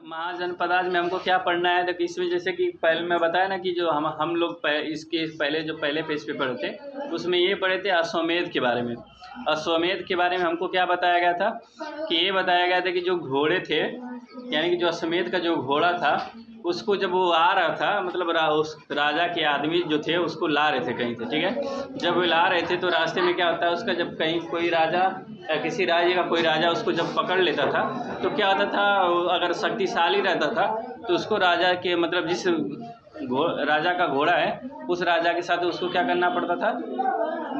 महाजनपदाज में हमको क्या पढ़ना है? देखो इसमें जैसे कि पहले मैं बताया ना कि जो हम लोग इसके पहले जो पहले पेज पे पढ़े थे उसमें ये पढ़े थे अश्वमेध के बारे में। अश्वमेध के बारे में हमको क्या बताया गया था कि ये बताया गया था कि जो घोड़े थे, यानी कि जो अश्वमेध का जो घोड़ा था उसको जब वो आ रहा था, मतलब उस राजा के आदमी जो थे उसको ला रहे थे कहीं से, ठीक है। जब वो ला रहे थे तो रास्ते में क्या होता है उसका, जब कहीं कोई राजा या किसी राज्य का कोई राजा उसको जब पकड़ लेता था तो क्या होता था, अगर शक्तिशाली रहता था तो उसको राजा के मतलब जिस राजा का घोड़ा है उस राजा के साथ उसको क्या करना पड़ता था,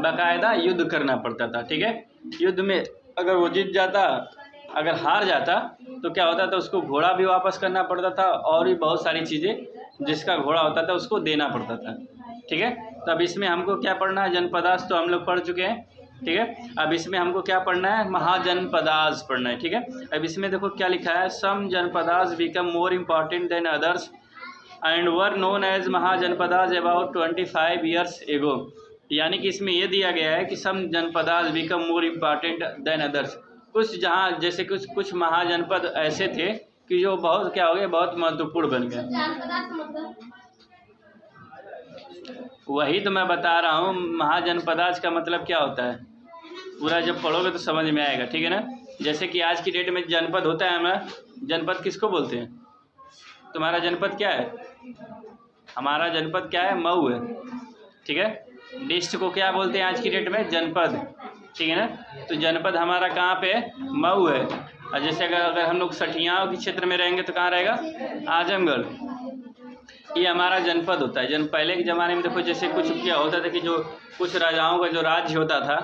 बाकायदा युद्ध करना पड़ता था, ठीक है। युद्ध में अगर वो जीत जाता, अगर हार जाता तो क्या होता था, उसको घोड़ा भी वापस करना पड़ता था और भी बहुत सारी चीज़ें जिसका घोड़ा होता था उसको देना पड़ता था, ठीक है। तो अब इसमें हमको क्या पढ़ना है, जनपदाज तो हम लोग पढ़ चुके हैं, ठीक है। अब इसमें हमको क्या पढ़ना है, महाजनपदाज पढ़ना है, ठीक है। अब इसमें देखो क्या लिखा है, some janapadas become more important than others and were known as mahajanapadas about 25 years ago. यानी कि इसमें ये दिया गया है कि some janapadas become more important than others, कुछ जहाँ जैसे कुछ महाजनपद ऐसे थे कि जो बहुत क्या हो गए, बहुत महत्वपूर्ण बन गए। वही तो मैं बता रहा हूँ, महाजनपदाज का मतलब क्या होता है, पूरा जब पढ़ोगे तो समझ में आएगा, ठीक है ना। जैसे कि आज की डेट में जनपद होता है हमारा, जनपद किसको बोलते हैं? तुम्हारा जनपद क्या है? हमारा जनपद क्या है, मऊ है, ठीक है। डिस्ट्रिक्ट को क्या बोलते हैं आज की डेट में, जनपद, ठीक है ना। तो जनपद हमारा कहाँ पे है, मऊ है। और जैसे अगर हम लोग सठियाओं के क्षेत्र में रहेंगे तो कहाँ रहेगा, आजमगढ़। ये हमारा जनपद होता है। पहले के ज़माने में देखो जैसे कुछ क्या होता था कि जो कुछ राजाओं का जो राज्य होता था,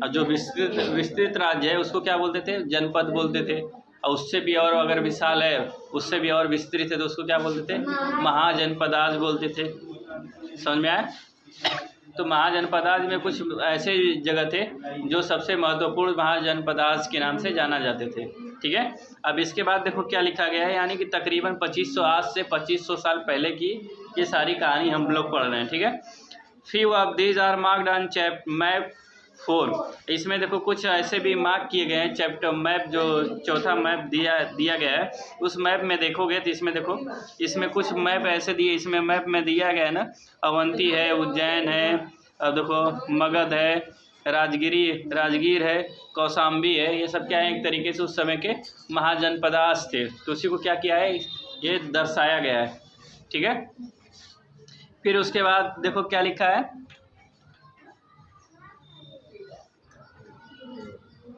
और जो विस्तृत राज्य है उसको क्या बोलते थे, जनपद बोलते थे। और उससे भी और अगर विशाल है, उससे भी और विस्तृत है तो उसको क्या बोलते थे, महाजनपदाज बोलते थे। समझ में आया? तो महाजनपदाज में कुछ ऐसे जगह थे जो सबसे महत्वपूर्ण महाजनपदाज के नाम से जाना जाते थे, ठीक है। अब इसके बाद देखो क्या लिखा गया है, यानी कि तकरीबन 2500 आज से 2500 साल पहले की ये सारी कहानी हम लोग पढ़ रहे हैं, ठीक है। Few of these are marked on map 4। इसमें देखो कुछ ऐसे भी मार्क किए गए हैं, चैप्टर मैप जो चौथा मैप दिया गया है उस मैप में देखोगे तो इसमें देखो, इसमें कुछ मैप ऐसे दिए, इसमें मैप में दिया गया है ना, अवंती है, उज्जैन है, अब देखो मगध है, राजगीर है, कौशाम्बी है, ये सब क्या है, एक तरीके से उस समय के महाजनपदाज थे। तो उसी को क्या किया है, ये दर्शाया गया है, ठीक है। फिर उसके बाद देखो क्या लिखा है,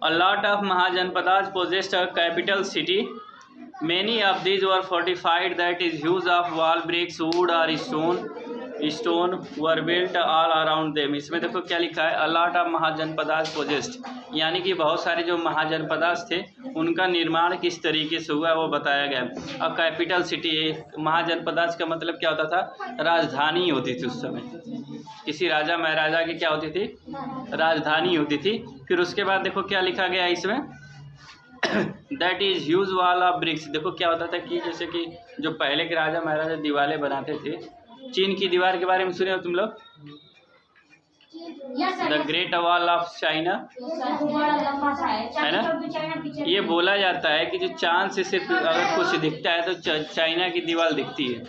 A lot of Mahajanpadas possessed a capital city. Many of these were fortified, that is, use of wall bricks, wood or stone were built all around them. इसमें देखो क्या लिखा है, A lot of Mahajanpadas possessed, यानी कि बहुत सारे जो महाजनपदास थे उनका निर्माण किस तरीके से हुआ वो बताया गया। और कैपिटल सिटी, महाजनपदास का मतलब क्या होता था, राजधानी होती थी उस समय, किसी राजा महाराजा की क्या होती थी, राजधानी होती थी। फिर उसके बाद देखो क्या लिखा गया इसमें, that is huge wall of BRICS. देखो क्या होता था कि जैसे कि जो पहले के राजा महाराजा दीवारें बनाते थे, चीन की दीवार के बारे में सुने हो तुम लोग, the great wall of China, है ना। ये बोला जाता है कि जो चांद से सिर्फ अगर कुछ दिखता है तो चाइना की दीवार दिखती है।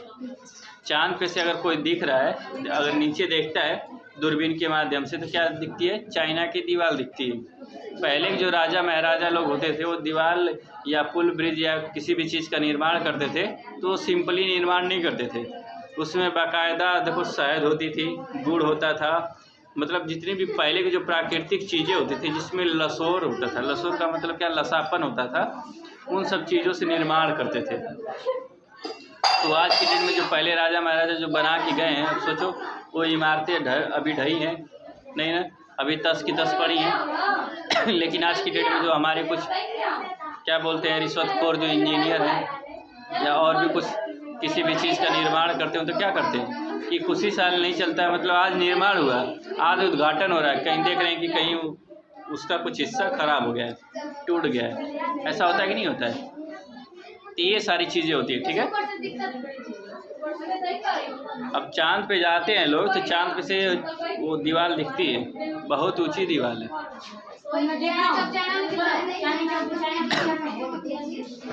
चांद पे से अगर कोई दिख रहा है, अगर नीचे देखता है दूरबीन के माध्यम से तो क्या दिखती है, चाइना की दीवार दिखती है। पहले के जो राजा महाराजा लोग होते थे वो दीवार या पुल ब्रिज या किसी भी चीज़ का निर्माण करते थे तो वो सिंपली निर्माण नहीं करते थे, उसमें बाकायदा देखो शहद होती थी, गुड़ होता था, मतलब जितनी भी पहले की जो प्राकृतिक चीज़ें होती थी जिसमें लसोर होता था, लसोर का मतलब क्या, लसापन होता था, उन सब चीज़ों से निर्माण करते थे। तो आज के दिन में जो पहले राजा महाराजा जो बना के गए हैं, अब सोचो वो इमारतें अभी ढही हैं नहीं ना, अभी 10 की 10 पड़ी हैं। लेकिन आज की डेट में जो हमारे कुछ क्या बोलते हैं, रिश्वतखोर जो इंजीनियर हैं या और भी कुछ किसी भी चीज़ का निर्माण करते हैं तो क्या करते हैं कि कुछ ही साल नहीं चलता है, मतलब आज निर्माण हुआ, आज उद्घाटन हो रहा है, कहीं देख रहे हैं कि कहीं उसका कुछ हिस्सा खराब हो गया है, टूट गया है, ऐसा होता है कि नहीं होता है। तो ये सारी चीज़ें होती है, ठीक है। अब चांद पे जाते हैं लोग तो चांद पे से वो दीवार दिखती है, बहुत ऊंची दीवार है,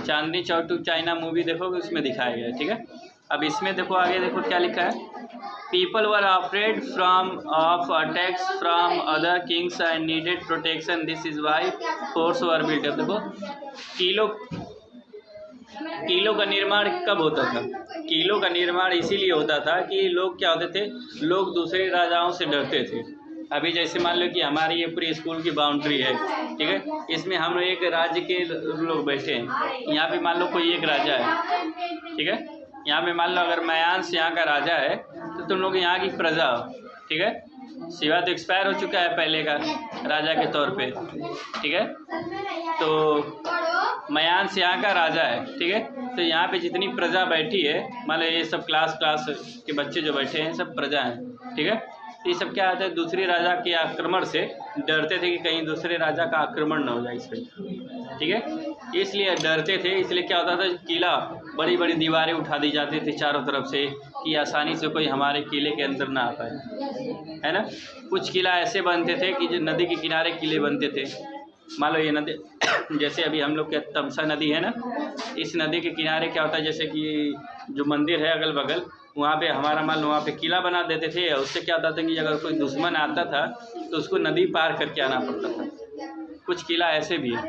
Chandni Chowk to China movie देखोगे उसमें दिखाया गया है, ठीक है। अब इसमें देखो आगे देखो क्या लिखा है, people were afraid of attacks from other kings and needed protection, this is why forts were built up. देखो किलों का निर्माण कब होता था? किलों का निर्माण इसीलिए होता था कि लोग क्या होते थे, लोग दूसरे राजाओं से डरते थे। अभी जैसे मान लो कि हमारी ये पूरी स्कूल की बाउंड्री है, ठीक है, इसमें हम एक राज्य के लोग बैठे हैं, यहाँ पे मान लो कोई एक राजा है, ठीक है, यहाँ पे मान लो अगर मयांश यहाँ का राजा है तो तुम लोग यहाँ की प्रजा हो, ठीक है। शिवा तो एक्सपायर हो चुका है पहले का राजा के तौर पे, ठीक है, तो मयांश यहाँ का राजा है, ठीक है। तो यहाँ पे जितनी प्रजा बैठी है, मान लो ये सब क्लास के बच्चे जो बैठे हैं सब प्रजा हैं, ठीक है। तो ये सब क्या होता है, दूसरे राजा के आक्रमण से डरते थे कि कहीं दूसरे राजा का आक्रमण ना हो जाए इस पर, ठीक है, इसलिए डरते थे। इसलिए क्या होता था, किला बड़ी बड़ी दीवारें उठा दी जाती थी चारों तरफ से कि आसानी से कोई हमारे किले के अंदर ना आ पाए, है ना। कुछ किला ऐसे बनते थे कि जो नदी के किनारे किले बनते थे, मान लो ये नदी जैसे अभी हम लोग के तमसा नदी है ना, इस नदी के किनारे क्या होता है, जैसे कि जो मंदिर है अगल बगल, वहाँ पे हमारा मान लो वहाँ पे किला बना देते थे। उससे क्या होता था कि अगर कोई दुश्मन आता था तो उसको नदी पार करके आना पड़ता था। कुछ किला ऐसे भी है,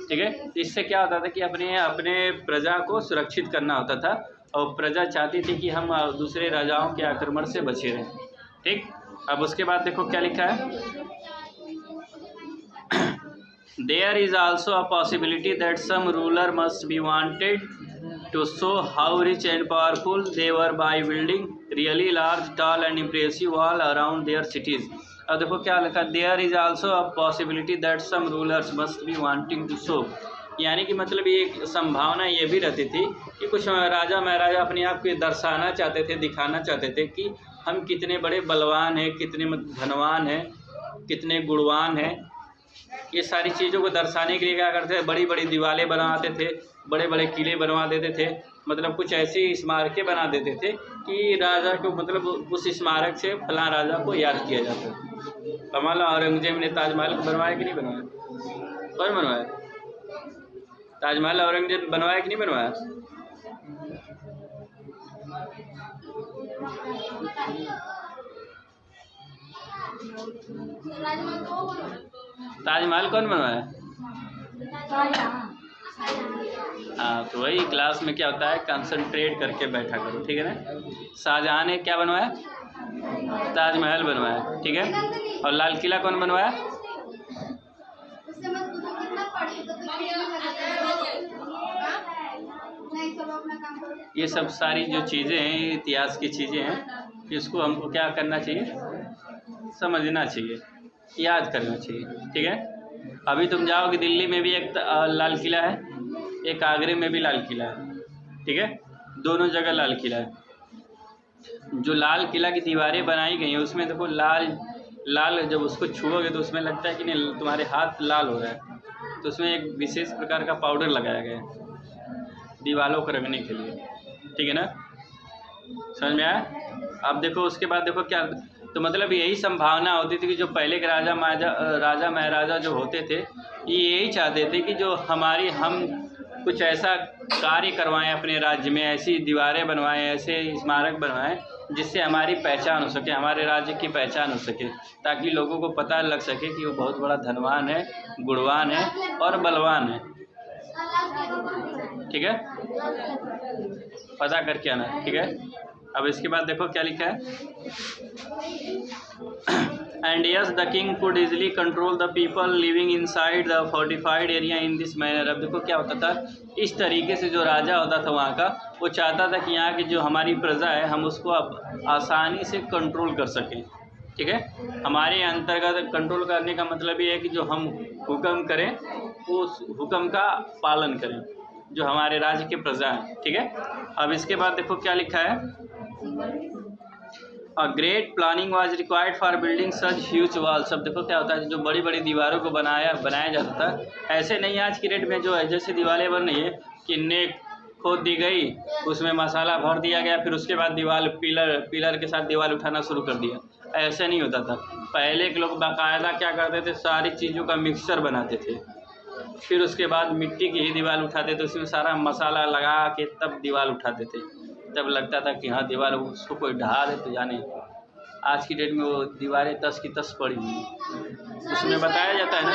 ठीक है। इससे क्या होता था कि अपने प्रजा को सुरक्षित करना होता था और प्रजा चाहती थी कि हम दूसरे राजाओं के आक्रमण से बचे रहें, ठीक। अब उसके बाद देखो क्या लिखा है, There is also a possibility that some ruler must be wanted to show how rich and powerful they were by building really large, tall and impressive wall around their cities. अब देखो क्या लिखा, There is also a possibility that some rulers must be wanting to show, यानी कि मतलब ये संभावना ये भी रहती थी कि कुछ राजा महाराजा अपने आप को दर्शाना चाहते थे, दिखाना चाहते थे कि हम कितने बड़े बलवान हैं, कितने धनवान हैं, कितने गुणवान हैं। ये सारी चीज़ों को दर्शाने के लिए क्या करते थे, बड़ी बड़ी दीवारें बनवाते थे, बड़े बड़े किले बनवा देते थे, मतलब कुछ ऐसी स्मारकें बना देते थे कि राजा को मतलब उस स्मारक से फलां राजा को याद किया जाता है। हमारा औरंगजेब ने ताजमहल बनवाया कि नहीं बनवाया? कौन बनवाया ताजमहल? औरंगजेब बनवाया कि नहीं बनवाया? ताजमहल कौन बनवाया? हाँ, तो वही क्लास में क्या होता है, कंसंट्रेट करके बैठा करो, ठीक है ना। शाहजहां ने क्या बनवाया? ताजमहल बनवाया, ठीक है। और लाल किला कौन बनवाया? ये सब सारी जो चीज़ें हैं, इतिहास की चीज़ें हैं, इसको हमको क्या करना चाहिए, समझना चाहिए, याद करना चाहिए, ठीक है। अभी तुम जाओगे दिल्ली में भी एक लाल किला है, एक आगरे में भी लाल किला है, ठीक है, दोनों जगह लाल किला है। जो लाल किला की दीवारें बनाई गई हैं उसमें देखो लाल जब उसको छुओगे तो उसमें लगता है कि नहीं तुम्हारे हाथ लाल हो रहा है, तो उसमें एक विशेष प्रकार का पाउडर लगाया गया है दीवारों को रंगने के लिए, ठीक है ना, समझ में आया। अब देखो उसके बाद देखो क्या, तो मतलब यही संभावना होती थी कि जो पहले के राजा महाराजा जो होते थे ये यही चाहते थे कि जो हम कुछ ऐसा कार्य करवाएं अपने राज्य में, ऐसी दीवारें बनवाएं, ऐसे स्मारक बनवाएं जिससे हमारी पहचान हो सके, हमारे राज्य की पहचान हो सके, ताकि लोगों को पता लग सके कि वो बहुत बड़ा धनवान है, गुणवान है और बलवान है, ठीक है, पता करके आना, ठीक है। अब इसके बाद देखो क्या लिखा है, and yes the king could easily control the people living inside the fortified area in this manner. अब देखो क्या होता था, इस तरीके से जो राजा होता था वहाँ का, वो चाहता था कि यहाँ की जो हमारी प्रजा है हम उसको अब आसानी से कंट्रोल कर सकें, ठीक है। हमारे अंतर्गत कंट्रोल करने का मतलब ये है कि जो हम हुक्म करें उस हुक्म का पालन करें जो हमारे राज्य के प्रजा हैं, ठीक है। अब इसके बाद देखो क्या लिखा है, a great planning was required for building such huge walls. अब देखो क्या होता है, जो बड़ी बड़ी दीवारों को बनाया जाता था, ऐसे नहीं आज की डेट में जो है जैसे दीवारें बन रही है कि नेक खोद दी गई, उसमें मसाला भर दिया गया, फिर उसके बाद दीवार पिलर के साथ दीवार उठाना शुरू कर दिया, ऐसे नहीं होता था। पहले के लोग बाकायदा क्या करते थे, सारी चीज़ों का मिक्सचर बनाते थे, फिर उसके बाद मिट्टी की ही दीवार उठाते थे, उसमें सारा मसाला लगा के तब दीवार उठाते थे। तब लगता था कि हाँ दीवार, उसको कोई ढहा दे तो जाने। आज की डेट में वो दीवारें तस की तस पड़ी हुई हैं। उसमें बताया जाता है ना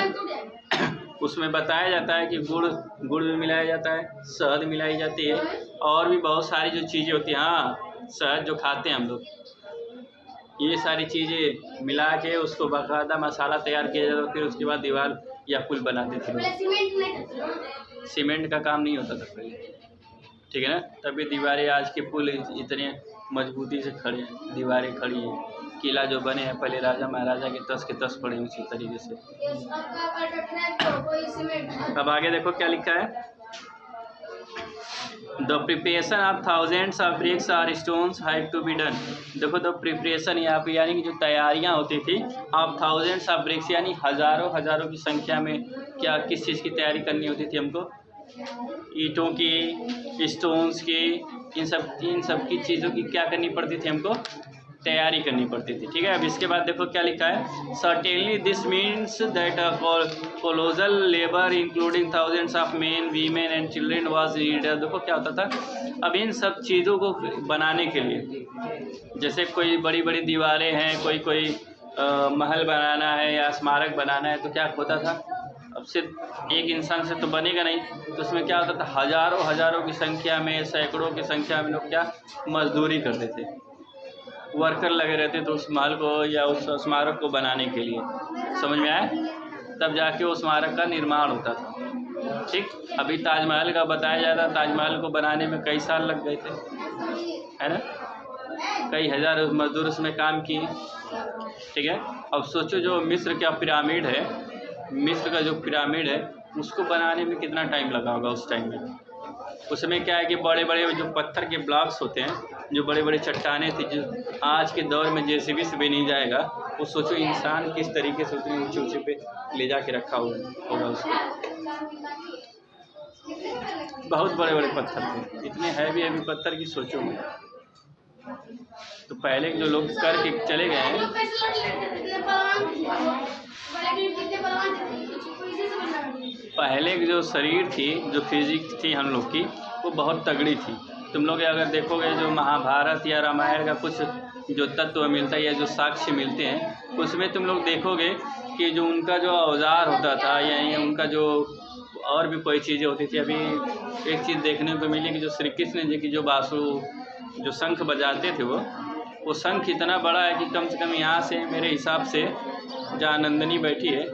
उसमें बताया जाता है कि गुड़ भी मिलाया जाता है, शहद मिलाई जाती है, और भी बहुत सारी जो चीज़ें होती हैं। हाँ, शहद जो खाते हैं हम लोग, ये सारी चीज़ें मिला के उसको बाकायदा मसाला तैयार किया जाता है, फिर उसके बाद दीवार या पुल बनाते थे लोग। सीमेंट का काम नहीं होता था पहले, ठीक है ना। तभी दीवारें, आज के पुल इतने मजबूती से खड़े हैं, दीवारें खड़ी हैं। किला जो बने हैं पहले राजा महाराजा के तस पड़े हैं उसी तरीके से। अब आगे देखो क्या लिखा है, the preparation of thousands of bricks और stones had to be done. देखो द प्रिपरेशन यहाँ पे यानी कि जो तैयारियाँ होती थी, ऑफ थाउजेंड्स ऑफ ब्रिक्स यानी हज़ारों की संख्या में क्या किस चीज़ की तैयारी करनी होती थी हमको, ईंटों की, स्टोन्स की, इन सब की चीज़ों की क्या करनी पड़ती थी हमको, तैयारी करनी पड़ती थी, ठीक है। अब इसके बाद देखो क्या लिखा है, certainly this means that colossal labour including thousands of main women and children was needed. देखो क्या होता था, अब इन सब चीज़ों को बनाने के लिए, जैसे कोई बड़ी बड़ी दीवारें हैं, कोई महल बनाना है या स्मारक बनाना है, तो क्या होता था, अब सिर्फ एक इंसान से तो बनेगा नहीं, तो उसमें क्या होता था, हज़ारों की संख्या में, सैकड़ों की संख्या में लोग क्या मजदूरी करते थे, वर्कर लगे रहते थे उस महल को या उस स्मारक को बनाने के लिए। समझ में आया, तब जाके उस स्मारक का निर्माण होता था, ठीक। अभी ताजमहल का बताया जाता, ताजमहल को बनाने में कई साल लग गए थे, है ना, कई हज़ार मजदूर उसमें काम किए, ठीक है। अब सोचो जो मिस्र का पिरामिड है, मिस्र का जो पिरामिड है उसको बनाने में कितना टाइम लगा होगा उस टाइम में। उसमें क्या है कि बड़े बड़े जो पत्थर के ब्लॉक्स होते हैं, जो बड़े बड़े चट्टाने थी, जो आज के दौर में जेसीबी से भी नहीं जाएगा, वो सोचो इंसान किस तरीके से उतनी ऊंचे पे ले जाके रखा होगा उसको। बहुत बड़े बड़े पत्थर थे, इतने हैवी पत्थर की सोचो में। तो पहले जो लोग करके चले गए हैं, पहले की जो शरीर थी, जो फिजिक्स थी हम लोग की, वो बहुत तगड़ी थी। तुम लोग अगर देखोगे जो महाभारत या रामायण का कुछ जो तत्व मिलता है या जो साक्ष्य मिलते हैं, उसमें तुम लोग देखोगे कि जो उनका जो औजार होता था या उनका जो और भी कोई चीज़ें होती थी। अभी एक चीज़ देखने को मिली कि जो श्री कृष्ण जी की जो जो शंख बजाते थे, वो शंख इतना बड़ा है कि कम से कम यहाँ से मेरे हिसाब से जहाँ नंदिनी बैठी है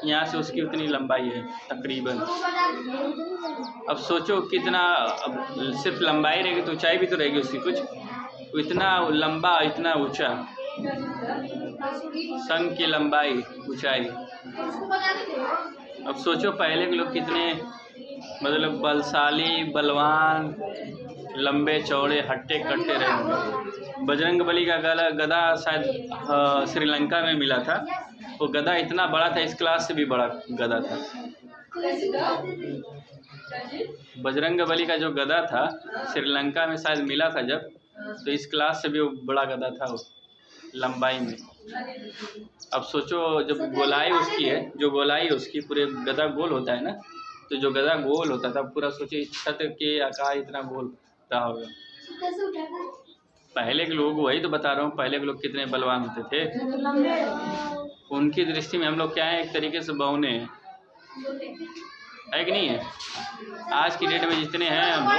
यहाँ से उसकी उतनी लंबाई है तकरीबन। अब सोचो कितना, अब सिर्फ लंबाई रहेगी तो ऊंचाई भी तो रहेगी उसकी कुछ, इतना लंबा इतना ऊंचा, शंख की लंबाई ऊंचाई। अब सोचो पहले के लोग कितने मतलब बलशाली, बलवान, लंबे चौड़े, हट्टे कट्टे रहे होंगे। बजरंगबली का गदा शायद श्रीलंका में मिला था, वो गदा इतना बड़ा था, इस क्लास से भी बड़ा गदा था। बजरंगबली का जो गदा था श्रीलंका में शायद मिला था जब, तो इस क्लास से भी वो बड़ा गदा था वो लंबाई में। अब सोचो जब गोलाई उसकी है, जो गोलाई है उसकी, पूरे गदा गोल होता है ना, तो जो गदा गोल होता था पूरा, सोचिए छत के आकार इतना गोल रहा होगा। पहले के लोग, वही तो बता रहा हूँ, पहले के लोग कितने बलवान होते थे। उनकी दृष्टि में हम लोग क्या है, एक तरीके से बौने हैं, है कि नहीं है। आज की डेट में जितने हैं हम लोग,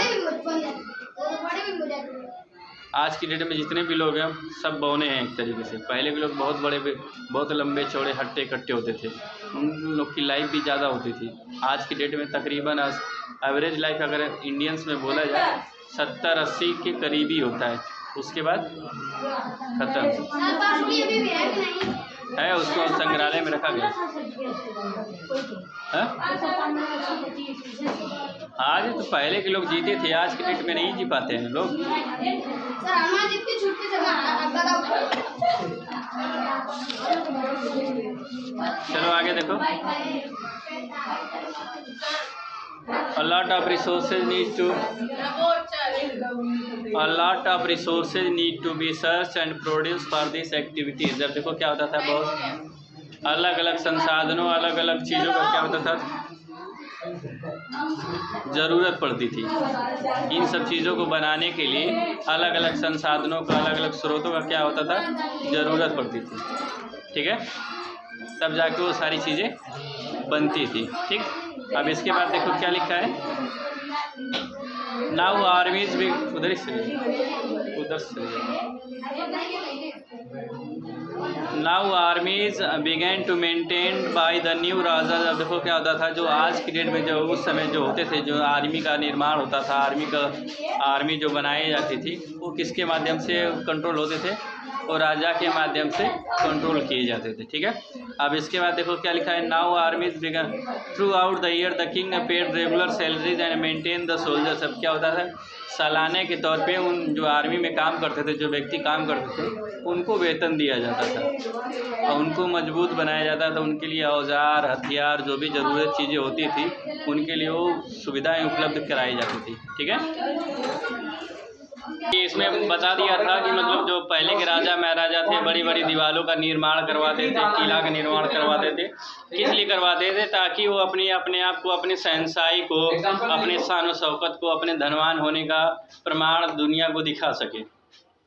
आज की डेट में जितने भी लोग हैं सब बौने हैं एक तरीके से। पहले के लोग बहुत बड़े, बहुत लंबे चौड़े, हट्टे कट्टे होते थे, उन लोग की लाइफ भी ज़्यादा होती थी। आज की डेट में तकरीबन एवरेज लाइफ अगर इंडियंस में बोला जाए 70-80 के करीबी होता है, उसके बाद खत्म है। उसको संग्रहालय में रखा गया है। आज तो पहले के लोग जीते थे, आज की डेट में नहीं जी पाते हैं लोग। चलो आगे देखो, a lot of resources need to A lot of resources need to be searched and produced for this activities। जब देखो क्या होता था, बहुत अलग अलग संसाधनों, अलग अलग चीज़ों का क्या होता था, ज़रूरत पड़ती थी। इन सब चीज़ों को बनाने के लिए अलग अलग संसाधनों का, अलग अलग स्रोतों का क्या होता था, ज़रूरत पड़ती थी। ठीक है, तब जाके वो सारी चीज़ें बनती थी। ठीक, अब इसके बाद देखो क्या लिखा है, नाउ आर्मीज भी उधर से now armies began to maintain by the new raja. अब देखो क्या होता था, जो आज की डेट में जो उस समय जो होते थे, जो आर्मी का निर्माण होता था, आर्मी जो बनाई जाती थी, वो किसके माध्यम से कंट्रोल होते थे, और राजा के माध्यम से कंट्रोल किए जाते थे। ठीक है, अब इसके बाद देखो क्या लिखा है, now armies began throughout the year the king paid regular salaries and maintain the soldiers. अब क्या होता था, सालाने के तौर पे उन जो आर्मी में काम करते थे, जो व्यक्ति काम करते थे, उनको वेतन दिया जाता था और उनको मजबूत बनाया जाता था। उनके लिए औजार, हथियार, जो भी ज़रूरत चीज़ें होती थी, उनके लिए वो सुविधाएं उपलब्ध कराई जाती थी। ठीक है, इसमें बता दिया था कि मतलब जो पहले के राजा महाराजा थे, बड़ी बड़ी दीवारों का निर्माण करवाते थे, किला का निर्माण करवाते थे। किस लिए करवाते थे, ताकि वो अपने आप को, अपने शहंशाही को, अपने शान व शौकत को, अपने धनवान होने का प्रमाण दुनिया को दिखा सके,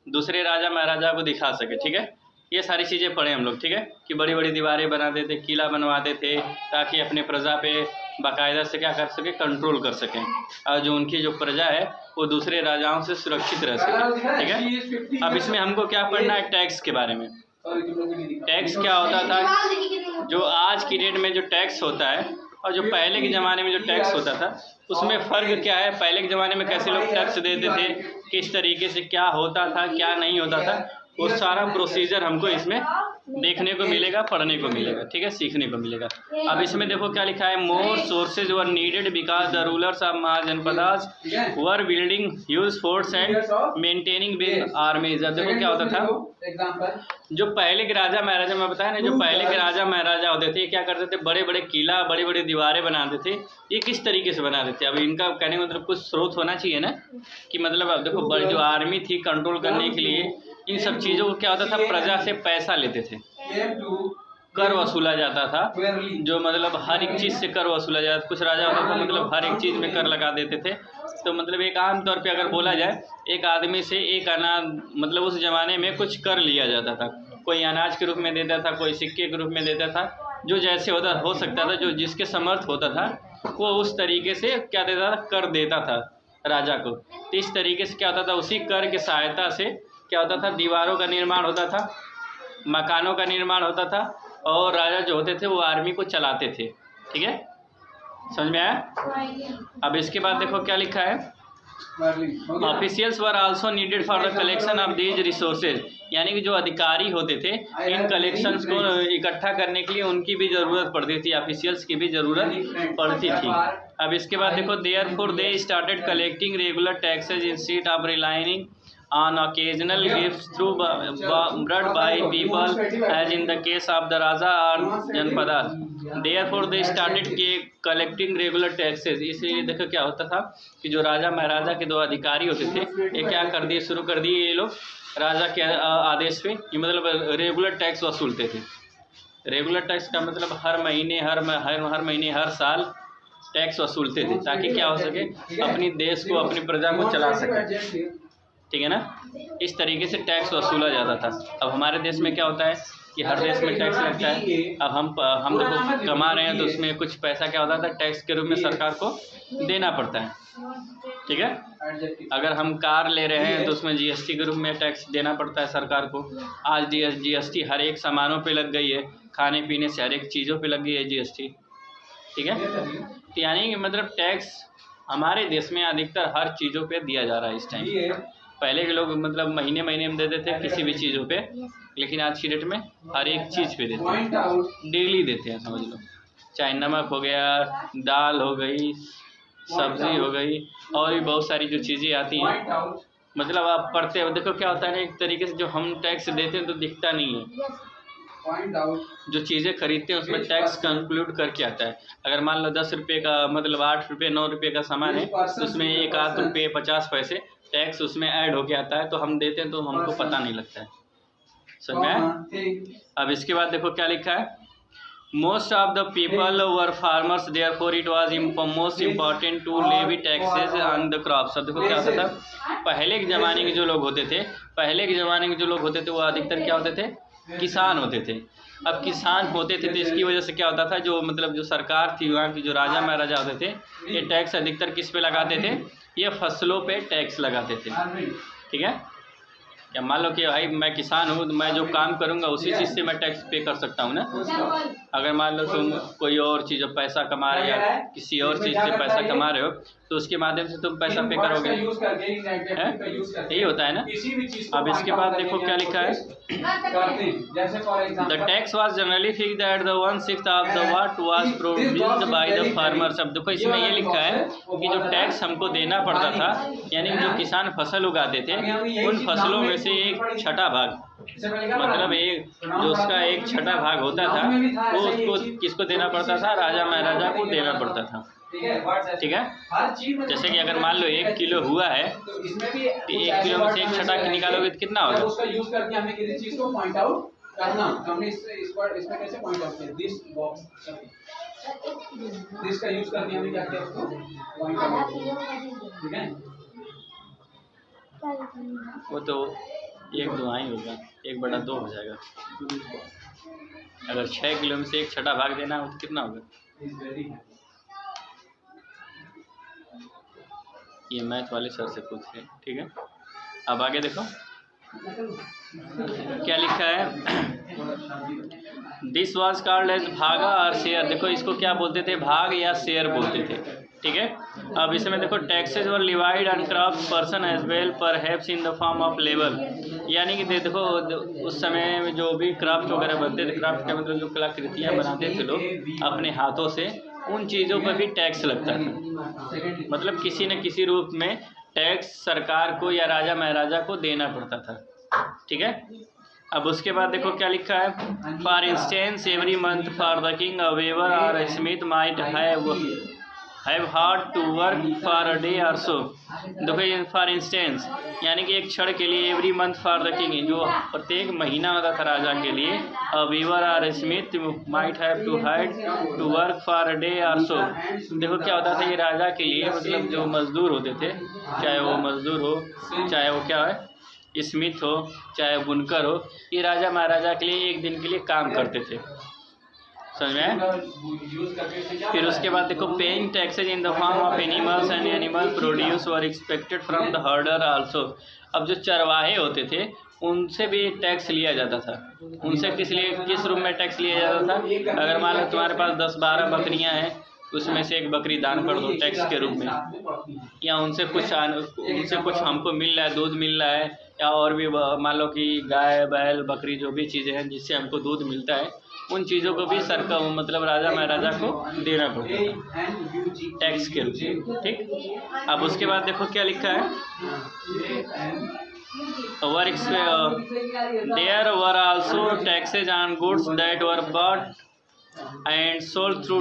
दूसरे राजा महाराजा को दिखा सके। ठीक है, ये सारी चीज़ें पढ़े हम लोग। ठीक है, कि बड़ी बड़ी दीवारें बनाते थे, किला बनवाते थे, ताकि अपने प्रजा पे बाकायदा से क्या कर सके, कंट्रोल कर सकें, और जो उनकी जो प्रजा है वो दूसरे राजाओं से सुरक्षित रह सके। ठीक है, अब इसमें हमको क्या पढ़ना है, टैक्स के बारे में। टैक्स क्या होता था, जो आज की डेट में जो टैक्स होता है और जो पहले के ज़माने में जो टैक्स होता था, उसमें फ़र्क क्या है। पहले के ज़माने में कैसे लोग टैक्स देते थे, किस तरीके से क्या होता था, क्या नहीं होता था, वो सारा प्रोसीजर हमको इसमें देखने को मिलेगा, पढ़ने को मिलेगा। ठीक है, सीखने को मिलेगा। अब इसमें देखो क्या लिखा है, मोर sources were needed because the rulers of mahajanapadas were building huge forts and maintaining big आर्मीज। अब देखो क्या होता था, जो पहले के राजा महाराजा, मैं बताया ना, जो पहले के राजा महाराजा होते थे, क्या करते थे, बड़े बड़े किला, बड़ी बड़ी दीवारें बनाते थे। ये किस तरीके से बनाते थे, अब इनका कहने का मतलब कुछ स्रोत होना चाहिए ना, कि मतलब अब देखो बड़ी जो आर्मी थी कंट्रोल करने के लिए, इन सब चीज़ों को क्या होता था, प्रजा से पैसा लेते थे, कर वसूला जाता था, जो मतलब हर एक चीज़ से कर वसूला जाता था। कुछ राजा होता था मतलब हर एक चीज़ में कर लगा देते थे। तो मतलब एक आम तौर पे अगर बोला जाए, एक आदमी से एक अनाज, मतलब उस ज़माने में कुछ कर लिया जाता था, कोई अनाज के रूप में देता था, कोई सिक्के के रूप में देता था, जो जैसे हो सकता था, जो जिसके समर्थ होता था, वो उस तरीके से क्या देता था, कर देता था राजा को। तो इस तरीके से क्या होता था, उसी कर की सहायता से क्या होता था, दीवारों का निर्माण होता था, मकानों का निर्माण होता था, और राजा जो होते थे वो आर्मी को चलाते थे। ठीक है, समझ में आया। अब इसके बाद देखो क्या लिखा है, officials were also needed for the collection of these resources. यानी कि जो अधिकारी होते थे, इन कलेक्शंस को इकट्ठा करने के लिए उनकी भी ज़रूरत पड़ती थी, ऑफिशियल्स की भी ज़रूरत पड़ती थी। अब इसके बाद देखो, therefore they started collecting regular taxes instead of relying on occasional gifts through brought by people, as in the case of the Raja or Janpadas. Therefore they started collecting regular taxes। इसलिए देखो क्या होता था कि जो राजा महाराजा के दो अधिकारी होते थे, ये क्या कर दिए, शुरू कर दिए ये लोग राजा के आदेश पे, ये मतलब रेगुलर टैक्स वसूलते थे। रेगुलर टैक्स का मतलब हर महीने हर साल टैक्स वसूलते थे, ताकि क्या हो सके, अपनी देश को, अपनी प्रजा को चला सके। ठीक है ना, इस तरीके से टैक्स वसूला जाता था। अब हमारे देश में क्या होता है कि हर देश में टैक्स लगता है। अब हम देखो कमा रहे हैं, तो उसमें कुछ पैसा क्या होता था, टैक्स के रूप में सरकार को देना पड़ता है। ठीक है, अगर हम कार ले रहे हैं तो उसमें जीएसटी के रूप में टैक्स देना पड़ता है सरकार को। आज जीएसटी हर एक सामानों पे लग गई है, खाने पीने से हर एक चीज़ों पे लग गई है जीएसटी। ठीक है, तो यानी कि मतलब टैक्स हमारे देश में अधिकतर हर चीज़ों पे दिया जा रहा है इस टाइम। पहले के लोग मतलब महीने में देते थे किसी भी चीज़ों पे, लेकिन आज की डेट में हर एक चीज़ पे देते हैं, डेली देते हैं, समझ लो। चाहे नमक हो गया, दाल हो गई, सब्जी हो गई, और भी बहुत सारी जो चीज़ें आती हैं, मतलब आप पढ़ते हो, देखो क्या होता है, एक तरीके से जो हम टैक्स देते हैं तो दिखता नहीं है, जो चीज़ें खरीदते हैं उसमें टैक्स कंक्लूड करके आता है। अगर मान लो 10 रुपये का मतलब 8 रुपये 9 रुपये का सामान है, तो उसमें 1 आध रुपये 50 पैसे टैक्स उसमें ऐड होके आता है, तो हम देते हैं तो हमको पता नहीं लगता है। समझ में आया? अब इसके बाद देखो क्या लिखा है, most of the people were farmers therefore it was most important to levy taxes on the crops. अब देखो क्या होता था, पहले के ज़माने के जो लोग होते थे वो अधिकतर क्या होते थे, किसान होते थे। अब किसान होते थे तो इसकी वजह से क्या होता था, जो मतलब जो सरकार थी वहाँ की, जो राजा महाराजा होते थे, ये टैक्स अधिकतर किस पे लगाते थे, ये फसलों पे टैक्स लगाते थे। ठीक है, या मान लो कि भाई मैं किसान हूँ तो मैं जो काम करूँगा उसी चीज़ से मैं टैक्स पे कर सकता हूँ ना। अगर मान लो तुम कोई और चीज़ पैसा कमा रहे हो या किसी और चीज़ से पैसा कमा रहे हो तो उसके माध्यम से तुम पैसा पे करोगे, यही होता है ना। अब इसके बाद देखो क्या लिखा है, the tax was generally fixed at the 1/6 of the what was produced by the farmers. अब देखो इसमें ये लिखा है कि जो टैक्स हमको देना पड़ता था, यानी जो किसान फसल उगाते थे उन फसलों में से एक छठा भाग, मतलब एक जो उसका एक छठा भाग होता था वो उसको किसको देना पड़ता था, राजा महाराजा को देना पड़ता था। ठीक है, जैसे कि अगर मान लो 1 किलो हुआ है तो 1 किलो में से एक छठा निकालोगे तो कितना होगा। उसका यूज करके हमें किसी चीज को पॉइंट आउट करना, हमने इसमें कैसे पॉइंट आउट किया, दिस बॉक्स, दिस का यूज करके हमें क्या किया, उसको पॉइंट आउट। ठीक है, वो तो 1/2 ही होगा, 1/2 हो जाएगा। अगर 6 किलो में से एक छठा भाग देना हो तो कितना होगा। ये मैथ वाले सर से पूछ लें। ठीक है, अब आगे देखो क्या लिखा है, दिस वाज कॉल्ड एज भागा और शेयर। देखो इसको क्या बोलते थे, भाग या शेयर बोलते थे। ठीक है, अब इसमें देखो taxes were levied on craft person as well perhaps in the form of labour. यानी कि देखो उस समय में जो भी क्राफ्ट वगैरह बनते थे, क्राफ्ट का मतलब जो कलाकृतियाँ बनाते थे लोग अपने हाथों से, उन चीज़ों पर भी टैक्स लगता था। मतलब किसी न किसी रूप में टैक्स सरकार को या राजा महाराजा को देना पड़ता था। ठीक है, अब उसके बाद देखो क्या लिखा है, for instance every month for the king a weaver or smith might have had to work for a day और सो। देखो ये फॉर इंस्टेंस यानी कि एक क्षण के लिए, every month for the king जो प्रत्येक महीना होता था राजा के लिए, अ वीवर और smith might have to work for a day और सो। देखो क्या होता था, ये राजा के लिए मतलब जो मजदूर होते थे, चाहे वो मजदूर हो, चाहे वो क्या है स्मिथ हो, चाहे बुनकर हो, ये राजा महाराजा के लिए एक दिन के लिए काम करते थे। समझ में। फिर उसके बाद देखो paying taxes in the form of animals and animal produce were expected from the हर्डर also. अब जो चरवाहे होते थे उनसे भी टैक्स लिया जाता था। उनसे किस रूप में टैक्स लिया जाता था, अगर मान लो तुम्हारे पास 10-12 बकरियां हैं, उसमें से एक बकरी दान कर दो टैक्स के रूप में, या उनसे कुछ हमको मिल रहा है, दूध मिल रहा है, या और भी मान लो कि गाय बैल बकरी जो भी चीज़ें हैं जिससे हमको दूध मिलता है, उन चीज़ों को भी सरकार मतलब राजा महाराजा को देना पड़ता था टैक्स के रूप में। ठीक, अब उसके बाद देखो क्या लिखा है, there were also taxes on goods that were bought and sold through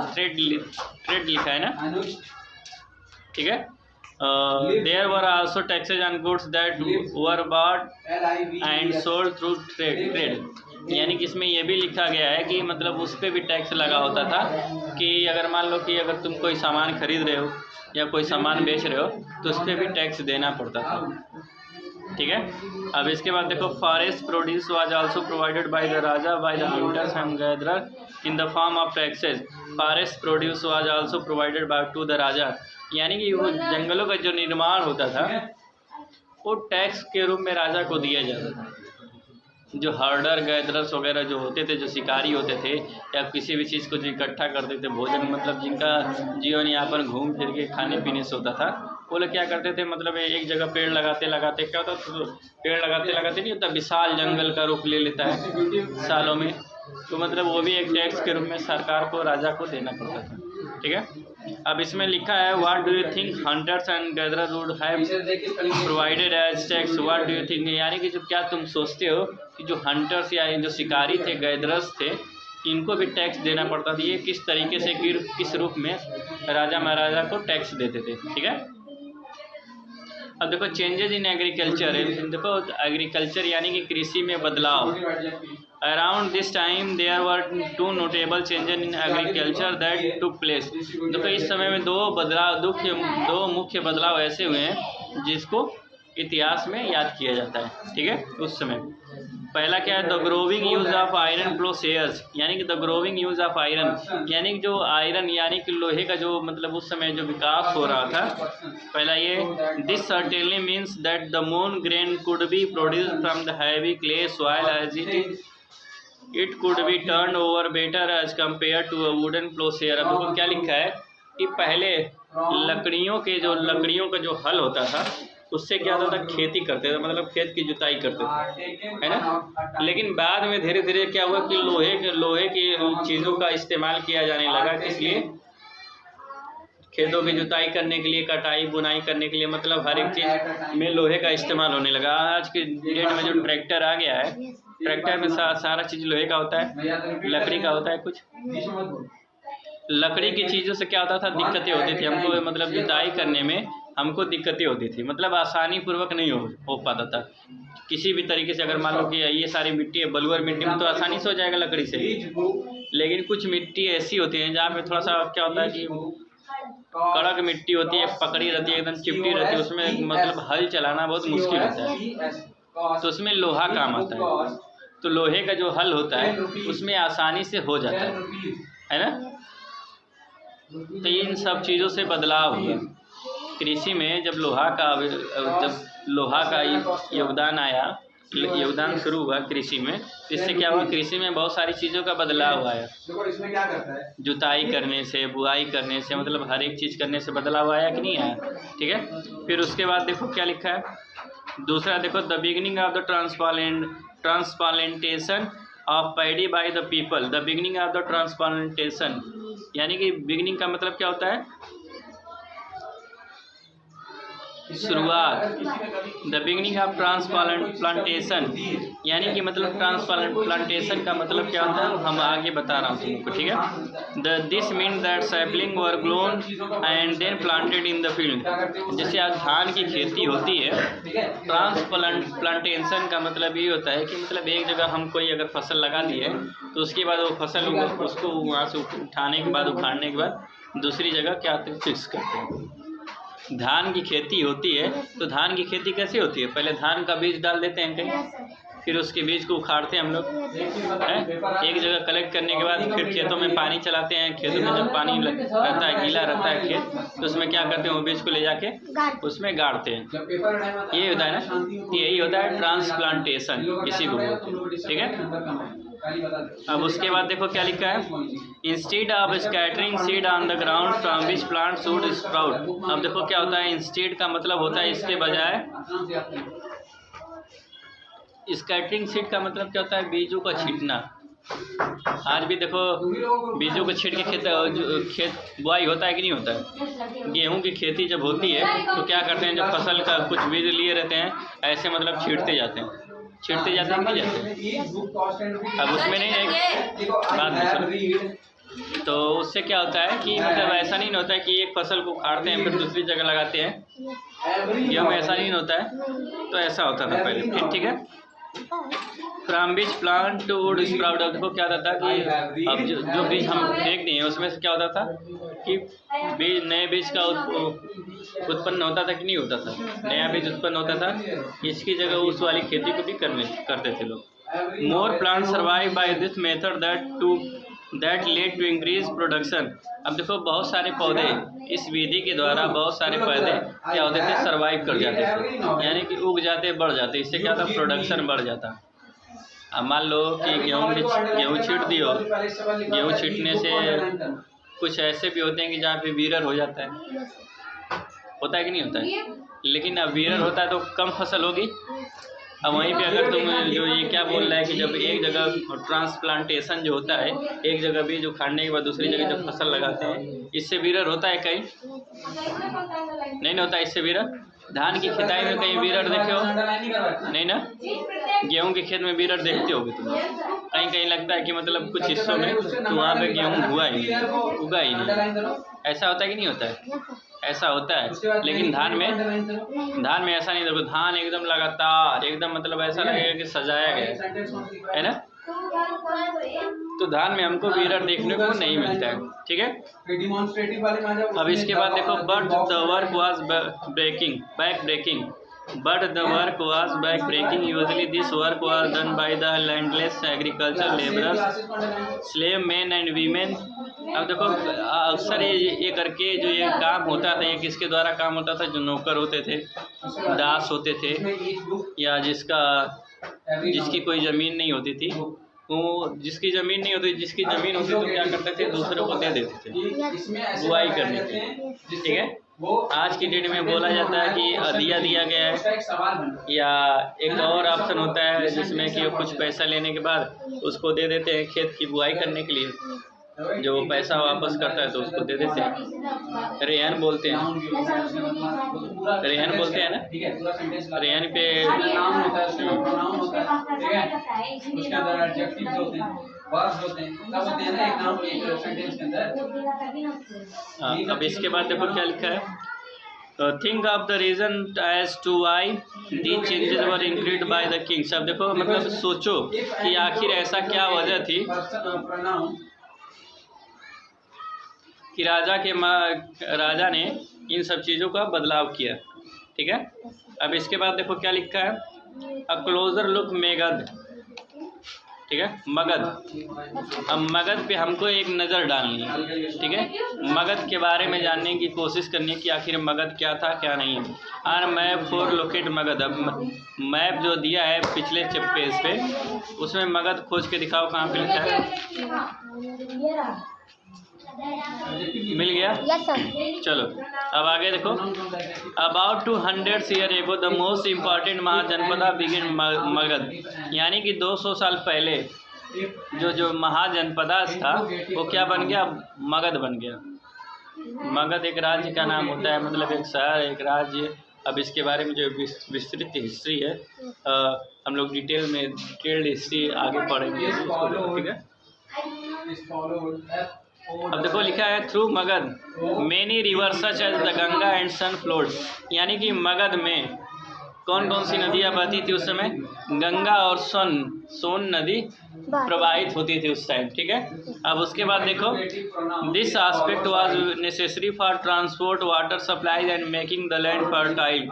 trade लिखा है ना। ठीक है, there were also taxes on goods that were bought and sold through trade. यानी कि इसमें यह भी लिखा गया है कि मतलब उस पर भी टैक्स लगा होता था कि अगर मान लो कि अगर तुम कोई सामान खरीद रहे हो या कोई सामान बेच रहे हो तो उस पर भी टैक्स देना पड़ता था। ठीक है, अब इसके बाद देखो forest produce was also provided by the raja by the hunters and gatherer in the form of taxes. Forest produce was also provided by to the raja. यानी कि वो जंगलों का जो निर्माण होता था वो टैक्स के रूप में राजा को दिया जाता था। जो हर्डर गैदरर्स वगैरह जो होते थे, जो शिकारी होते थे, या किसी भी चीज़ को जो इकट्ठा करते थे भोजन, मतलब जिनका जीवन यापन घूम फिर के खाने पीने से होता था, वो लोग क्या करते थे, मतलब एक जगह पेड़ लगाते क्या होता तो पेड़ लगाते नहीं होता, विशाल जंगल का रूप ले लेता है सालों में, तो मतलब वो भी एक टैक्स के रूप में सरकार को राजा को देना पड़ता था। ठीक है, अब इसमें लिखा है what do you think hunters and gatherers would have provided as tax. What do you think यानी कि जो क्या तुम सोचते हो कि जो हंटर्स या जो शिकारी थे, गैदरर्स थे, इनको भी टैक्स देना पड़ता था। ये किस तरीके से किस रूप में राजा महाराजा को टैक्स देते थे। ठीक है, अब देखो चेंजेज इन एग्रीकल्चर, देखो एग्रीकल्चर यानी कि कृषि में बदलाव। Around this time there were 2 notable changes in agriculture that took place. देखो इस समय में दो मुख्य बदलाव ऐसे हुए हैं जिसको इतिहास में याद किया जाता है, ठीक है। उस समय पहला क्या है, the growing use of iron ploughshares, यानी कि the growing use of iron, यानी कि जो आयरन यानी कि लोहे का जो मतलब उस समय जो विकास हो रहा था, पहला ये। This certainly means that the moon grain could be produce from the heavy clay soil as it could be turn over better as compare to a wooden ploughshare. अब देखो क्या लिखा है कि पहले लकड़ियों का जो हल होता था उससे क्या होता था, खेती करते थे, मतलब खेत की जुताई करते थे, है ना। लेकिन बाद में धीरे धीरे क्या हुआ कि लोहे की चीज़ों का इस्तेमाल किया जाने लगा, इसलिए खेतों की जुताई करने के लिए, कटाई बुनाई करने के लिए, मतलब हर एक चीज़ में लोहे का इस्तेमाल होने लगा। आज के डेट में जो ट्रैक्टर आ गया है, ट्रैक्टर में सारा चीज़ लोहे का होता है, लकड़ी का होता है। कुछ लकड़ी की चीज़ों से क्या होता था, दिक्कतें होती थी हमको, मतलब जुताई करने में हमको दिक्कतें होती थी, मतलब आसानी पूर्वक नहीं हो पाता था किसी भी तरीके से। अगर मान लो कि ये सारी मिट्टी है, बलुअर मिट्टी में तो आसानी से हो जाएगा लकड़ी से, लेकिन कुछ मिट्टी ऐसी होती है जहाँ पे थोड़ा सा क्या होता है कि कड़क मिट्टी होती है, पकड़ी रहती है, एकदम चिपटी रहती है, उसमें मतलब हल चलाना बहुत मुश्किल होता है, तो उसमें लोहा काम आता है। तो लोहे का जो हल होता है उसमें आसानी से हो जाता है ना। तो इन सब चीज़ों से बदलाव हुआ कृषि में। जब लोहा का योगदान आया, योगदान शुरू हुआ कृषि में, इससे क्या हुआ, कृषि में बहुत सारी चीज़ों का बदलाव आया। जुताई करने से, बुआई करने से, मतलब हर एक चीज़ करने से बदलाव आया कि नहीं आया, ठीक है। फिर उसके बाद देखो क्या लिखा है, दूसरा देखो, the beginning of the transplantation of paddy by the people. The beginning of the transplantation यानी कि बिगिनिंग का मतलब क्या होता है, शुरुआत। द बिगिनिंग ऑफ ट्रांसप्लांटेशन यानी कि मतलब ट्रांसप्लांटेशन का मतलब क्या होता है, हम आगे बता रहा हूँ तुमको, ठीक है। This mean that sapling were grown and then planted in the field. जैसे आज धान की खेती होती है, ट्रांसप्लांटेशन का मतलब ये होता है कि मतलब एक जगह हम कोई अगर फसल लगा दी है तो उसके बाद वो फसल उसको वहाँ से उठाने के बाद, उखाड़ने के बाद दूसरी जगह क्या फिक्स करते हैं। धान की खेती होती है तो धान की खेती कैसे होती है, पहले धान का बीज डाल देते हैं कहीं, फिर उसके बीज को उखाड़ते हैं हम लोग, एक जगह कलेक्ट करने के बाद फिर खेतों में पानी चलाते हैं। खेतों में जब पानी रहता है, गीला रहता है खेत, तो उसमें क्या करते हैं, वो बीज को ले जाके उसमें गाड़ते हैं। ये होता है ना, यही होता है ट्रांसप्लांटेशन, इसी को बोलते हैं, ठीक है। अब उसके बाद देखो क्या लिखा है, instead of scattering seed on the ground from which plant should sprout. अब देखो क्या होता है, इंस्टेड का मतलब होता है इसके बजाय, स्कैटरिंग सीड का मतलब क्या होता है, बीजों का छींटना। आज भी देखो बीजों को छींट के खेत बुआई होता है कि नहीं होता है। गेहूं की खेती जब होती है तो क्या करते हैं, जब फसल का कुछ बीज लिए रहते हैं ऐसे मतलब छींटते जाते हैं कि नहीं जाते। अब उसमें नहीं है बात में, तो उससे क्या होता है कि मतलब ऐसा नहीं होता है कि एक फसल को उखाड़ते हैं फिर दूसरी जगह लगाते हैं, गेहूं में ऐसा नहीं होता है। तो ऐसा होता था पहले, फिर ठीक है। फ्रॉम बीज प्लांट टू वुड स्प्राउट। देखो क्या होता था कि अब जो बीज हम फेंक दिए उसमें से क्या होता था कि बीज, नए बीज का उत्पन्न होता था कि नहीं होता था, नया बीज उत्पन्न होता था। इसकी जगह उस वाली खेती को भी करते थे लोग। More plant survive by this method that led to increase production. अब देखो बहुत सारे पौधे इस विधि के द्वारा, बहुत सारे पौधे क्या होते थे, सर्वाइव कर जाते थे, यानी कि उग जाते, बढ़ जाते। इससे क्या होता, प्रोडक्शन बढ़ जाता। अब मान लो कि गेहूँ छींट दियो, गेहूँ छींटने से कुछ ऐसे भी होते हैं कि जहाँ पे वीरर हो जाता है, होता है कि नहीं होता है। लेकिन अब वीरर होता है तो कम फसल होगी। अब वहीं पे अगर तुम जो ये क्या बोल रहा है कि जब एक जगह ट्रांसप्लांटेशन जो होता है, एक जगह बीज उखाड़ने के बाद दूसरी जगह जब फसल लगाते हैं, इससे वीरर होता है कहीं नहीं होता। इससे वीरर धान की खेताई में कहीं वीरर देखे हो नहीं ना, गेहूं के खेत में वीरर देखते होगे तुम। कहीं लगता है कि मतलब कुछ हिस्सों में तो वहाँ पे गेहूं उगा ही नहीं, ऐसा होता है कि नहीं होता है। ऐसा होता है, लेकिन धान में ऐसा नहीं। देखो धान एकदम लगातार एकदम मतलब ऐसा लगेगा कि सजाया गया है ना। तो धान में हमको मिरर देखने को नहीं मिलता है, ठीक है। अब इसके बाद देखो but the work was back breaking But the work was back-breaking. Usually, this work was done by the landless agricultural laborers, slave men and women. अब देखो अक्सर ये करके जो ये काम होता था, ये किसके द्वारा काम होता था? जो नौकर होते थे, दास होते थे, या जिसकी कोई ज़मीन नहीं होती थी, वो जिसकी ज़मीन नहीं होती, जिसकी ज़मीन होती तो क्या करते थे? दूसरों को दे देते थे बुआई करने के लिए, ठीक है। आज की डेट में बोला जाता है कि दिया गया है, या एक और ऑप्शन होता है जिसमें कि कुछ पैसा लेने के बाद उसको दे देते हैं खेत की बुआई करने के लिए। जो पैसा वापस करता है तो उसको दे देते हैं। रेहन बोलते हैं, ना। रेहन पे अब इसके बाद देखो क्या लिखा है। Think of the reason as to why the changes were increased by the kings. अब देखो मतलब सोचो कि आखिर ऐसा क्या वजह थी कि राजा ने इन सब चीज़ों का बदलाव किया, ठीक है। अब इसके बाद देखो क्या लिखा है। अ क्लोजर लुक मगध, ठीक है, मगध। अब मगध पे हमको एक नज़र डालनी है, ठीक है। मगध के बारे में जानने की कोशिश करनी है कि आखिर मगध क्या था क्या नहीं। Our map for locate Magadha. अब मैप जो दिया है पिछले पेज पे, उसमें मगध खोज के दिखाओ कहाँ पे लिखा है। मिल गया? Yes sir. चलो अब आगे देखो। About 200 year ago the most important Mahajanapada begin Magadh. यानी कि 200 साल पहले जो महाजनपदा था वो क्या बन गया? मगध बन गया। मगध एक राज्य का नाम होता है, मतलब एक शहर, एक राज्य। अब इसके बारे में जो विस्तृत हिस्ट्री है हम लोग डिटेल्ड हिस्ट्री आगे पढ़ेंगे, ठीक है। अब देखो लिखा है through Magadha many river such as the Ganga and Son flowed. यानी कि मगध में कौन कौन सी नदियाँ बहती थी उस समय? गंगा और सोन नदी प्रवाहित होती थी उस टाइम, ठीक है। अब उसके बाद देखो this aspect was necessary for transport water supplies and making the land fertile.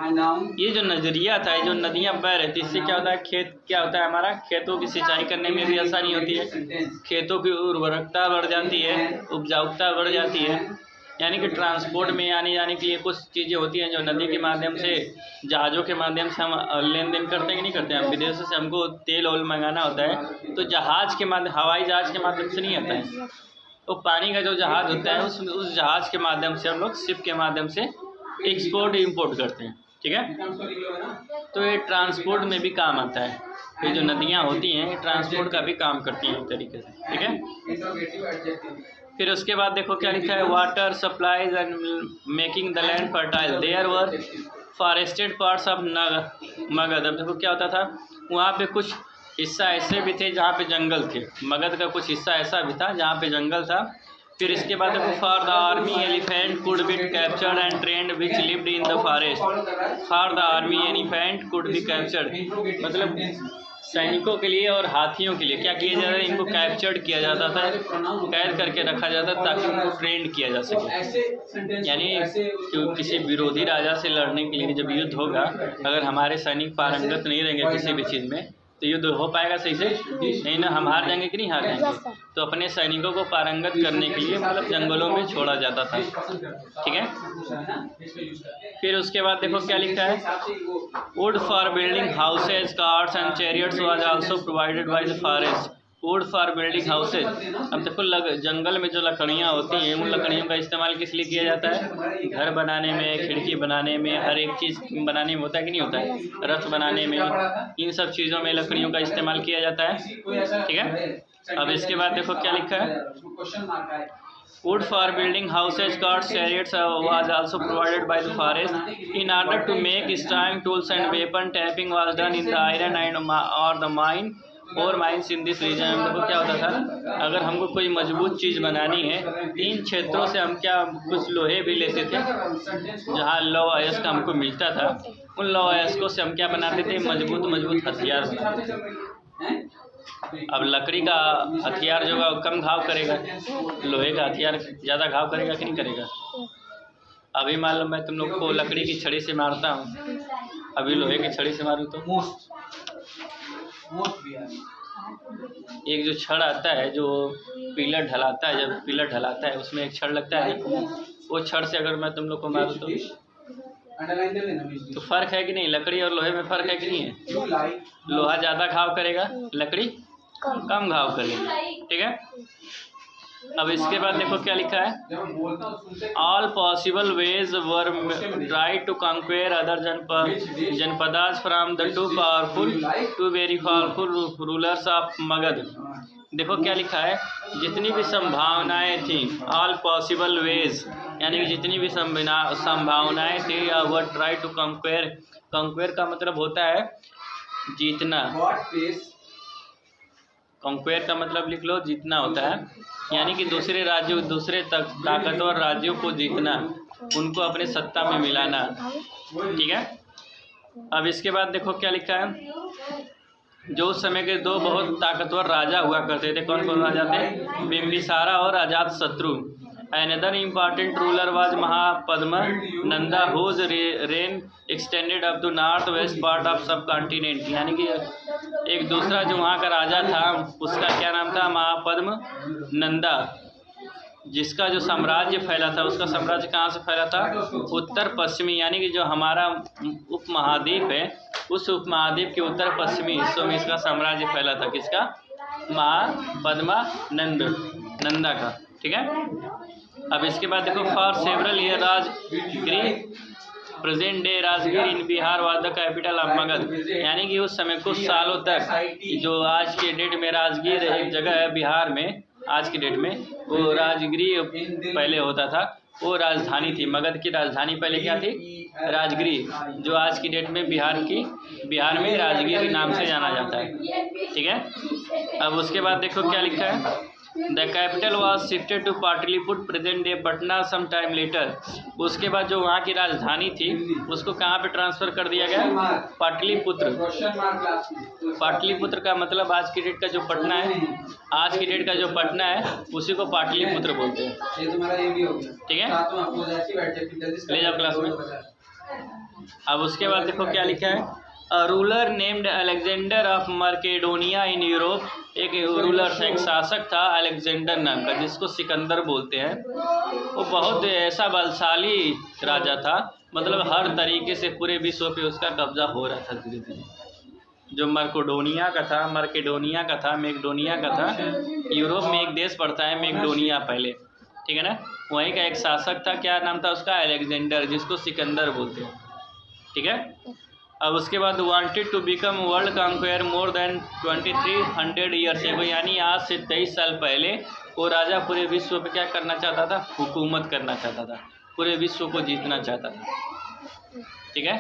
ये जो नजरिया था, जो नदियाँ बह रही थी, इससे क्या होता है? खेत क्या होता है हमारा? खेतों की सिंचाई करने में भी आसानी होती है, खेतों की उर्वरकता बढ़ जाती है, उपजाऊता बढ़ जाती है। यानी कि ट्रांसपोर्ट में आने जाने के लिए कुछ चीज़ें होती हैं जो नदी के माध्यम से, जहाज़ों के माध्यम से हम लेन देन करते हैं कि नहीं करते हैं। हम विदेशों से हमको तेल ऑयल मंगाना होता है तो जहाज़ के माध्यम, हवाई जहाज़ के माध्यम से नहीं आता है, तो पानी का जो जहाज़ होता है उस जहाज़ के माध्यम से हम लोग शिप के माध्यम से एक्सपोर्ट इम्पोर्ट करते हैं, ठीक है। तो ये ट्रांसपोर्ट में भी काम आता है। ये जो नदियाँ होती हैं ये ट्रांसपोर्ट का भी काम करती हैं एक तरीके से, ठीक है। फिर उसके बाद देखो क्या लिखा है। Water supplies and making the land fertile there were forested parts of Magadha. अब देखो क्या होता था, वहाँ पे कुछ हिस्सा ऐसे भी थे जहाँ पे जंगल थे। मगध का कुछ हिस्सा ऐसा भी था जहाँ पे जंगल था। फिर इसके बाद देखो for the army elephant could be captured and trend which lived in the forest. For the army elephant could be captured, मतलब सैनिकों के लिए और हाथियों के लिए क्या किया जाता है? इनको कैप्चर्ड किया जाता था, कैद करके रखा जाता ताकि उनको ट्रेंड किया जा सके। यानी किसी विरोधी राजा से लड़ने के लिए जब युद्ध होगा, अगर हमारे सैनिक पारंगत नहीं रहेंगे किसी भी चीज़ में तो युद्ध हो पाएगा सही से? नहीं ना, हम हार जाएंगे कि नहीं हार जाएंगे। तो अपने सैनिकों को पारंगत करने के लिए मतलब जंगलों में छोड़ा जाता था, ठीक है। फिर उसके बाद देखो क्या लिखा है। Would for building houses carts and chariots was also provided by the forest. Would for building houses. अब देखो जंगल में जो लकड़ियाँ होती हैं उन लकड़ियों का इस्तेमाल किस लिए किया जाता है? घर बनाने में, खिड़की बनाने में, हर एक चीज़ बनाने में होता है कि नहीं होता है? रथ बनाने में, इन सब चीज़ों में लकड़ियों का इस्तेमाल किया जाता है, ठीक है। अब इसके बाद देखो क्या लिखा है। Wood for building houses, carts, chariots was also provided by the forest. In order to make strong tools and weapon, tapping was done in the iron and or the mine और माइंस इन दिस रीजन। देखो क्या होता था, अगर हमको कोई मजबूत चीज़ बनानी है, इन क्षेत्रों से हम क्या कुछ लोहे भी लेते थे, जहाँ लौह अयस्क हमको मिलता था, उन लौह अयस्कों से हम क्या बनाते थे, मजबूत हथियार बनाते थे। अब लकड़ी का हथियार जो है कम घाव करेगा, लोहे का हथियार ज़्यादा घाव करेगा कि नहीं करेगा। अभी मान लो मैं तुम लोग को लकड़ी की छड़ी से मारता हूँ, अभी लोहे की छड़ी से मारूँ तो एक जो छड़ आता है, जो पिलर ढलाता है, जब पिलर ढलाता है उसमें एक छड़ लगता है, वो छड़ से अगर मैं तुम लोग को मारूँ तो फर्क है कि नहीं, लकड़ी और लोहे में फर्क है कि नहीं है। लोहा ज़्यादा घाव करेगा, लकड़ी कम घाव करेगी, ठीक है। अब इसके बाद देखो क्या लिखा है, all possible ways were tried to conquer other janapadas from the two powerful to very powerful rulers of Magadha. देखो क्या लिखा है, जितनी भी संभावनाएं थी, ऑल पॉसिबल वेज यानी कि जितनी भी संभावनाएं थी, वह ट्राई टू कंक्वेयर का मतलब होता है जीतना। कंक्वेयर का मतलब लिख लो, जीतना होता है, यानी कि दूसरे राज्यों, दूसरे ताकतवर राज्यों को जीतना, उनको अपने सत्ता में मिलाना, ठीक है। अब इसके बाद देखो क्या लिखा है, जो उस समय के दो बहुत ताकतवर राजा हुआ करते थे। कौन कौन राजा थे, बिंबिसारा और Ajatashatru. Another important ruler was Mahapadma Nanda whose reign extended up to north west part of subcontinent। यानी कि एक दूसरा जो वहाँ का राजा था, उसका क्या नाम था, महापद्म नंदा, जिसका जो साम्राज्य फैला था, उसका साम्राज्य कहाँ से फैला था, उत्तर पश्चिमी, यानी कि जो हमारा उपमहाद्वीप है, उस उपमहाद्वीप के उत्तर पश्चिमी हिस्सों में इसका साम्राज्य फैला था। किसका, महापद्मा नंदा का, ठीक है। अब इसके बाद देखो, for several year Rajagiri present day Rajgir in Bihar was the capital of Magadh. यानी कि उस समय कुछ सालों तक जो आज के डेट में राजगीर एक जगह है बिहार में, आज की डेट में वो राजगिरी पहले होता था, वो राजधानी थी। मगध की राजधानी पहले क्या थी, राजगिरी, जो आज की डेट में बिहार में राजगिर नाम से जाना जाता है, ठीक है। अब उसके बाद देखो क्या लिखा है, the capital was shifted to Pataliputra present day Patna some time later. उसके बाद जो वहाँ की राजधानी थी उसको कहाँ पे ट्रांसफ़र कर दिया गया, पाटलिपुत्र। पाटलिपुत्र का मतलब आज की डेट का जो पटना है, आज की डेट का जो पटना है उसी को पाटलिपुत्र बोलते हैं, ठीक है। ले जाओ क्लास में। अब उसके बाद देखो क्या लिखा है, a ruler named Alexander of Macedonia in Europe. एक रूलर था, एक शासक था अलेक्जेंडर नाम का, जिसको सिकंदर बोलते हैं। वो बहुत ऐसा बलशाली राजा था, मतलब हर तरीके से पूरे विश्व पे उसका कब्जा हो रहा था धीरे धीरे। जो मर्केडोनिया का था, मैकडोनिया का था, यूरोप में एक देश पड़ता है मैकडोनिया पहले, ठीक है ना। वहीं का एक शासक था, क्या नाम था उसका, अलेक्जेंडर, जिसको सिकंदर बोलते हैं, ठीक है। अब उसके बाद wanted to become world conqueror more than 2300 years ago, यानी आज से 23 साल पहले वो राजा पूरे विश्व पे क्या करना चाहता था, हुकूमत करना चाहता था, पूरे विश्व को जीतना चाहता था, ठीक है।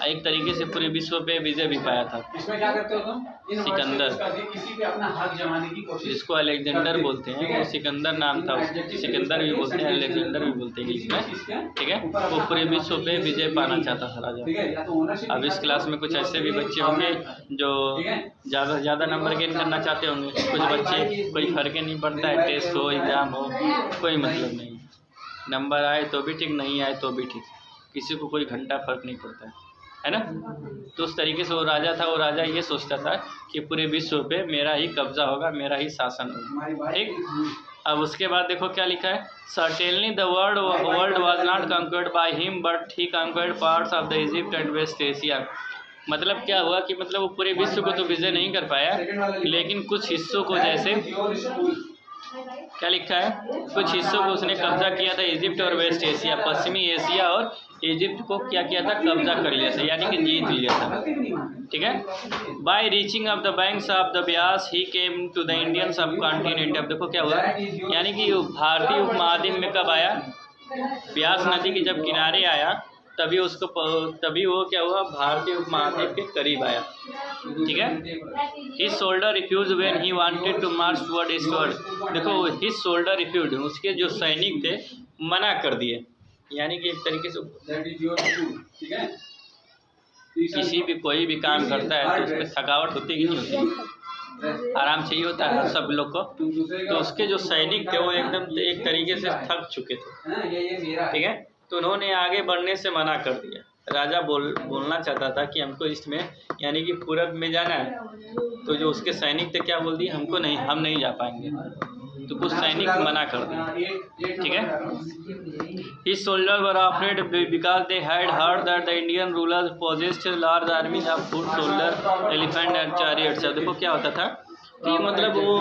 एक तरीके से पूरे विश्व पे विजय भी पाया था। इसमें क्या करते हो तुम, सिकंदर, किसी पे अपना हक जमाने की कोशिश, जिसको अलेक्जेंडर बोलते हैं, वो सिकंदर नाम था, सिकंदर भी बोलते हैं, अलेक्जेंडर भी बोलते हैं इंग्लिश में, ठीक है। वो पूरे विश्व पे विजय पाना चाहता था राजा। अब इस क्लास में कुछ ऐसे भी बच्चे होंगे जो ज़्यादा से ज़्यादा नंबर गेन करना चाहते होंगे, कुछ बच्चे कोई फर्क ही नहीं पड़ता है, टेस्ट हो एग्ज़ाम हो कोई मतलब नहीं, नंबर आए तो भी ठीक, नहीं आए तो भी ठीक, किसी को कोई घंटा फर्क नहीं पड़ता है ना। तो उस तरीके से वो राजा था, वो राजा ये सोचता था कि पूरे विश्व पे मेरा ही कब्जा होगा, मेरा ही शासन होगा, ठीक। अब उसके बाद देखो क्या लिखा है, certainly the world was not conquered by him but he conquered parts of the Egypt and West Asia. मतलब क्या हुआ कि मतलब वो पूरे विश्व को तो विजय नहीं कर पाया, लेकिन कुछ हिस्सों को, जैसे क्या लिखा है, कुछ हिस्सों को उसने कब्जा किया था, इजिप्ट और वेस्ट एशिया, पश्चिमी एशिया और इजिप्ट को क्या किया था, कब्जा कर लिया था, यानी कि जीत लिया था, ठीक है। By reaching of the banks of the Beas he came to the Indian subcontinent. अब देखो क्या हुआ, यानी कि भारतीय उपमहाद्वीप में कब आया, ब्यास नदी के जब किनारे आया तभी वो क्या हुआ, भारतीय उपमहाद्वीप के करीब आया। ठीक है। His soldier refuse when he wanted to march toward eastward. देखो हिज शोल्डर रिफ्यूज, उसके जो सैनिक थे मना कर दिए, यानी कि एक तरीके से ठीक है। किसी भी कोई भी काम करता है तो उसमें थकावट होती है कि नहीं होती, आराम चाहिए होता है सब लोग को। तो उसके जो सैनिक थे वो एकदम एक तरीके से थक चुके थे। ठीक है। तो उन्होंने आगे बढ़ने से मना कर दिया। राजा बोलना चाहता था कि हमको ईस्ट में यानी कि पूरब में जाना है, तो जो उसके सैनिक थे क्या बोल दिए, हमको नहीं, हम नहीं जा पाएंगे। तो कुछ सैनिक मना कर दिए। ठीक है। His soldiers were afraid because they had heard that the Indian rulers possessed large armies of foot soldier, elephant and chariots। देखो क्या होता था कि मतलब वो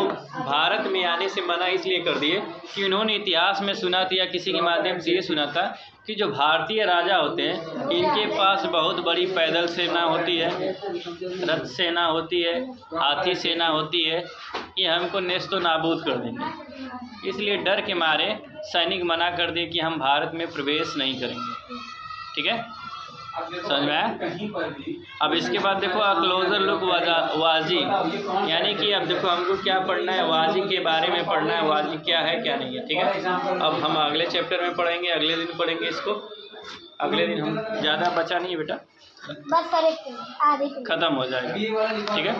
भारत में आने से मना इसलिए कर दिए कि उन्होंने इतिहास में सुना था या किसी के माध्यम से ये सुना था कि जो भारतीय राजा होते हैं इनके पास बहुत बड़ी पैदल सेना होती है, रथ सेना होती है, हाथी सेना होती है, ये हमको नेस्तो नाबूद कर देंगे। इसलिए डर के मारे सैनिक मना कर दिए कि हम भारत में प्रवेश नहीं करेंगे। ठीक है, समझ में आया। अब इसके बाद देखो अ क्लोजर लुक वाजी, यानी कि अब देखो हमको क्या पढ़ना है, वाजी के बारे में पढ़ना है, वाजी क्या है क्या नहीं है। ठीक है। अब हम अगले चैप्टर में पढ़ेंगे, अगले दिन पढ़ेंगे इसको। अगले दिन हम ज़्यादा बचा नहीं है बेटा, बस खत्म हो जाएगा। ठीक है।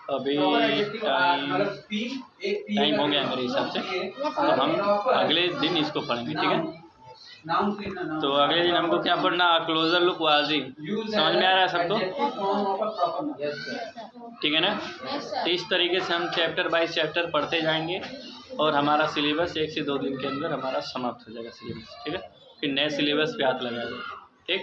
अभी टाइम हो गया मेरे हिसाब से, तो हम अगले दिन इसको पढ़ेंगे। ठीक है। तो अगले दिन हमको क्या पढ़ना, क्लोजर लुक वाजी। समझ में आ रहा है सबको? ठीक है ना। तो इस तरीके से हम चैप्टर बाय चैप्टर पढ़ते जाएंगे और हमारा सिलेबस 1 से 2 दिन के अंदर हमारा समाप्त हो जाएगा सिलेबस। ठीक है। फिर नए सिलेबस पे हाथ लगाएंगे। ठीक।